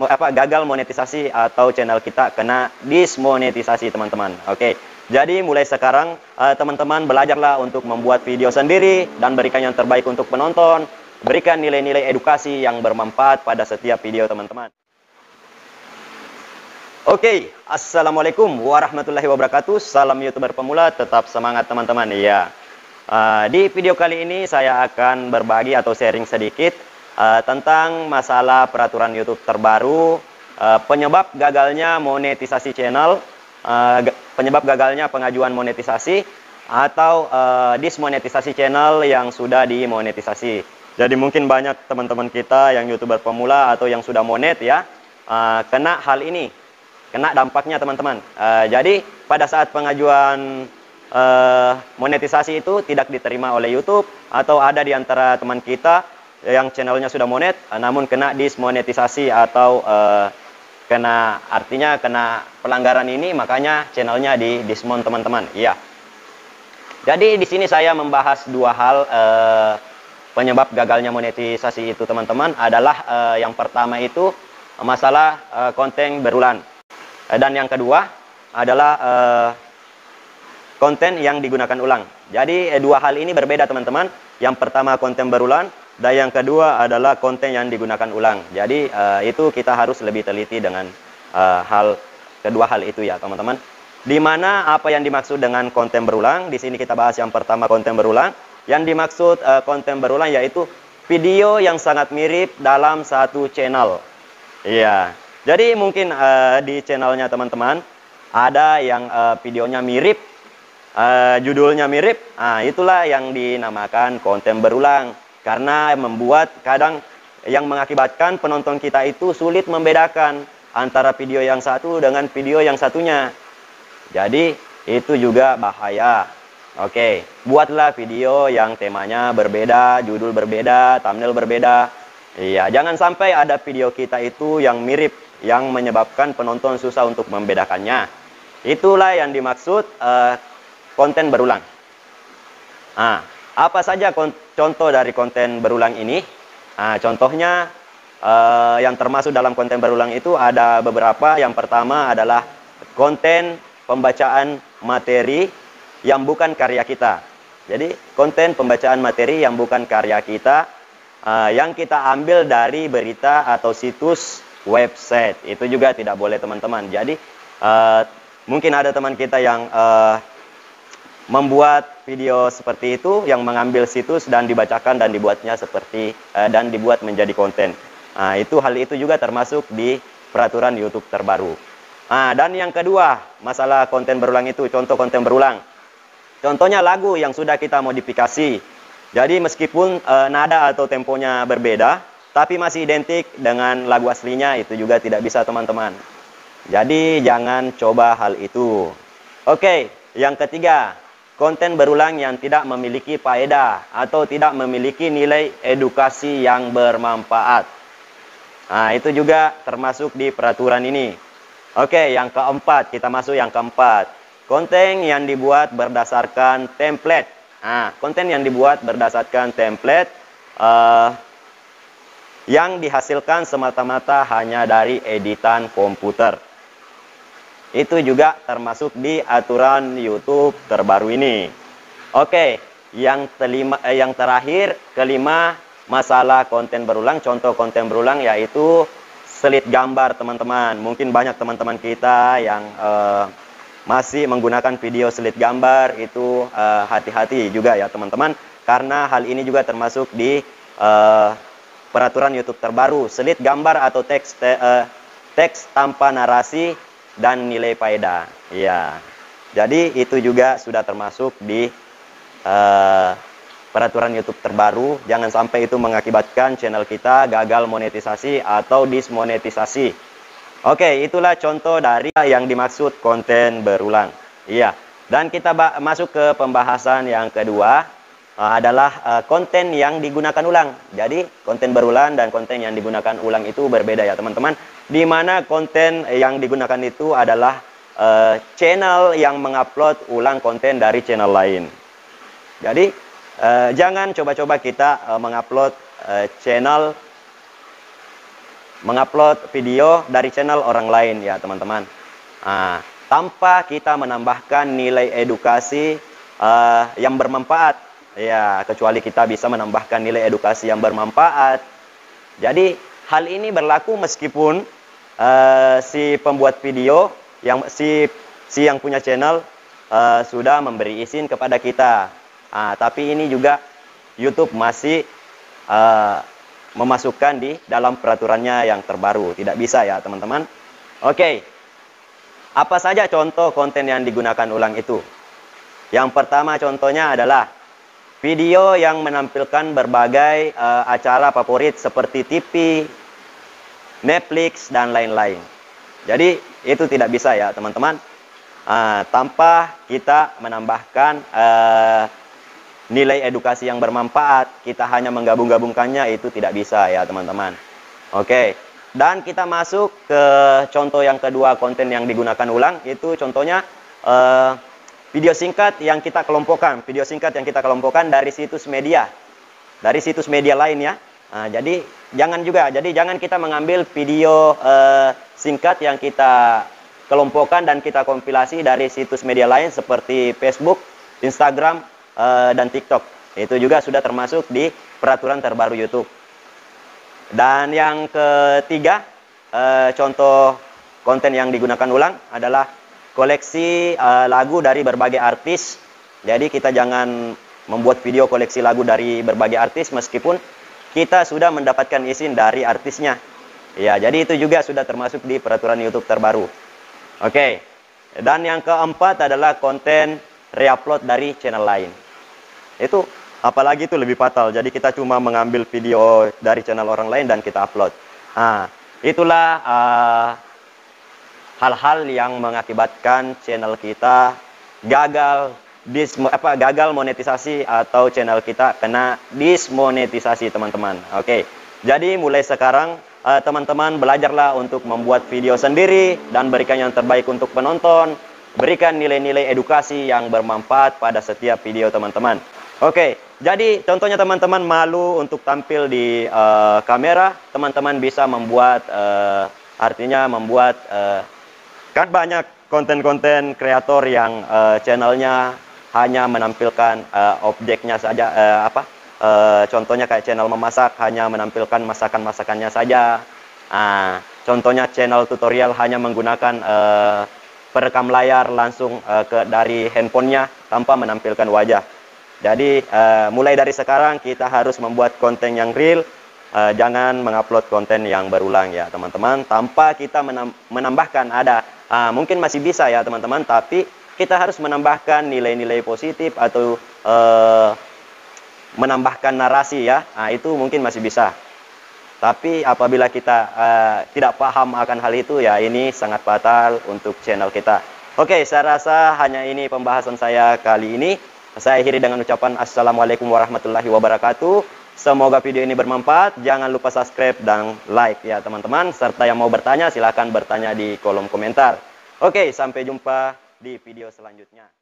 gagal monetisasi atau channel kita kena dismonetisasi, teman-teman. Oke. Jadi mulai sekarang teman-teman belajarlah untuk membuat video sendiri dan berikan yang terbaik untuk penonton. Berikan nilai-nilai edukasi yang bermanfaat pada setiap video teman-teman. Oke, assalamualaikum warahmatullahi wabarakatuh. Salam YouTuber pemula, tetap semangat teman-teman. Iya. Di video kali ini saya akan berbagi atau sharing sedikit tentang masalah peraturan YouTube terbaru, penyebab gagalnya monetisasi channel, penyebab gagalnya pengajuan monetisasi atau dismonetisasi channel yang sudah dimonetisasi. Jadi mungkin banyak teman-teman kita yang YouTuber pemula atau yang sudah monet ya, kena hal ini, kena dampaknya teman-teman. Jadi pada saat pengajuan monetisasi itu tidak diterima oleh YouTube, atau ada di antara teman kita yang channelnya sudah monet namun kena dismonetisasi atau artinya kena pelanggaran ini, makanya channelnya di dismon teman-teman. Iya. Jadi di sini saya membahas dua hal penyebab gagalnya monetisasi itu teman-teman. Adalah yang pertama itu masalah konten berulang, dan yang kedua adalah konten yang digunakan ulang. Jadi dua hal ini berbeda teman-teman. Yang pertama konten berulang, dan yang kedua adalah konten yang digunakan ulang. Jadi itu kita harus lebih teliti dengan kedua hal itu ya teman-teman. Dimana apa yang dimaksud dengan konten berulang? Di sini kita bahas yang pertama konten berulang. Yang dimaksud konten berulang yaitu video yang sangat mirip dalam satu channel. Iya. Jadi mungkin di channelnya teman-teman ada yang videonya mirip, judulnya mirip. Nah, itulah yang dinamakan konten berulang. Karena membuat kadang yang mengakibatkan penonton kita itu sulit membedakan antara video yang satu dengan video yang satunya. Jadi itu juga bahaya. Oke, buatlah video yang temanya berbeda, judul berbeda, thumbnail berbeda. Iya, jangan sampai ada video kita itu yang mirip, yang menyebabkan penonton susah untuk membedakannya. Itulah yang dimaksud konten berulang. Nah, apa saja contoh dari konten berulang ini? Nah, contohnya yang termasuk dalam konten berulang itu ada beberapa. Yang pertama adalah konten pembacaan materi yang bukan karya kita. Jadi konten pembacaan materi yang bukan karya kita, yang kita ambil dari berita atau situs website. Itu juga tidak boleh teman-teman. Jadi mungkin ada teman kita yang membuat video seperti itu, yang mengambil situs dan dibacakan dan dibuatnya seperti dan dibuat menjadi konten. Hal itu juga termasuk di peraturan YouTube terbaru. Dan yang kedua, masalah konten berulang itu, contoh konten berulang. Contohnya lagu yang sudah kita modifikasi. Jadi meskipun nada atau temponya berbeda, tapi masih identik dengan lagu aslinya, itu juga tidak bisa teman-teman. Jadi jangan coba hal itu. Oke, yang ketiga, konten berulang yang tidak memiliki faedah atau tidak memiliki nilai edukasi yang bermanfaat. Nah, itu juga termasuk di peraturan ini. Oke, yang keempat, kita masuk yang keempat. Konten yang dibuat berdasarkan template. Nah, konten yang dibuat berdasarkan template yang dihasilkan semata-mata hanya dari editan komputer. Itu juga termasuk di aturan YouTube terbaru ini. Oke, yang terakhir, kelima, masalah konten berulang. Contoh konten berulang yaitu selit gambar teman-teman. Mungkin banyak teman-teman kita yang masih menggunakan video selit gambar. Itu hati-hati juga ya teman-teman, karena hal ini juga termasuk di peraturan YouTube terbaru. Selit gambar atau teks tanpa narasi dan nilai faedah. Iya. Jadi itu juga sudah termasuk di peraturan YouTube terbaru. Jangan sampai itu mengakibatkan channel kita gagal monetisasi atau dismonetisasi. Oke, itulah contoh dari yang dimaksud konten berulang. Iya. Dan kita masuk ke pembahasan yang kedua, adalah konten yang digunakan ulang. Jadi konten berulang dan konten yang digunakan ulang itu berbeda ya teman-teman. Di mana konten yang digunakan itu adalah channel yang mengupload ulang konten dari channel lain. Jadi jangan coba-coba kita mengupload channel mengupload video dari channel orang lain ya teman-teman. Tanpa kita menambahkan nilai edukasi yang bermanfaat ya, kecuali kita bisa menambahkan nilai edukasi yang bermanfaat. Jadi hal ini berlaku meskipun si pembuat video si yang punya channel sudah memberi izin kepada kita. Tapi ini juga YouTube masih memasukkan di dalam peraturannya yang terbaru. Tidak bisa ya teman-teman. Oke. Apa saja contoh konten yang digunakan ulang itu? Yang pertama contohnya adalah video yang menampilkan berbagai acara favorit seperti TV, Netflix, dan lain-lain. Jadi itu tidak bisa ya teman-teman. Tanpa kita menambahkan nilai edukasi yang bermanfaat, kita hanya menggabung-gabungkannya, itu tidak bisa ya teman-teman. Oke, dan kita masuk ke contoh yang kedua konten yang digunakan ulang, itu contohnya video singkat yang kita kelompokkan, dari situs media lain ya. Jadi jangan kita mengambil video singkat yang kita kelompokkan dan kita kompilasi dari situs media lain seperti Facebook, Instagram, dan TikTok. Itu juga sudah termasuk di peraturan terbaru YouTube. Dan yang ketiga, contoh konten yang digunakan ulang adalah koleksi lagu dari berbagai artis. Jadi kita jangan membuat video koleksi lagu dari berbagai artis meskipun kita sudah mendapatkan izin dari artisnya. Ya, jadi itu juga sudah termasuk di peraturan YouTube terbaru. Oke. Dan yang keempat adalah konten reupload dari channel lain. Itu apalagi itu lebih fatal. Jadi kita cuma mengambil video dari channel orang lain dan kita upload. Itulah hal-hal yang mengakibatkan channel kita gagal monetisasi atau channel kita kena dismonetisasi teman-teman. Oke. Jadi mulai sekarang teman-teman belajarlah untuk membuat video sendiri dan berikan yang terbaik untuk penonton. Berikan nilai-nilai edukasi yang bermanfaat pada setiap video teman-teman. Oke, jadi contohnya teman-teman malu untuk tampil di kamera, teman-teman bisa membuat, kan banyak konten-konten kreator yang channelnya hanya menampilkan objeknya saja, contohnya kayak channel memasak hanya menampilkan masakan-masakannya saja. Contohnya channel tutorial hanya menggunakan perekam layar langsung dari handphonenya tanpa menampilkan wajah. Jadi mulai dari sekarang kita harus membuat konten yang real, jangan mengupload konten yang berulang ya teman-teman, tanpa kita menambahkan mungkin masih bisa ya teman-teman, tapi kita harus menambahkan nilai-nilai positif atau menambahkan narasi ya. Itu mungkin masih bisa. Tapi apabila kita tidak paham akan hal itu ya, ini sangat fatal untuk channel kita. Oke, saya rasa hanya ini pembahasan saya kali ini. Saya akhiri dengan ucapan Assalamualaikum warahmatullahi wabarakatuh. Semoga video ini bermanfaat. Jangan lupa subscribe dan like ya teman-teman. Serta yang mau bertanya silahkan bertanya di kolom komentar. Oke, sampai jumpa di video selanjutnya.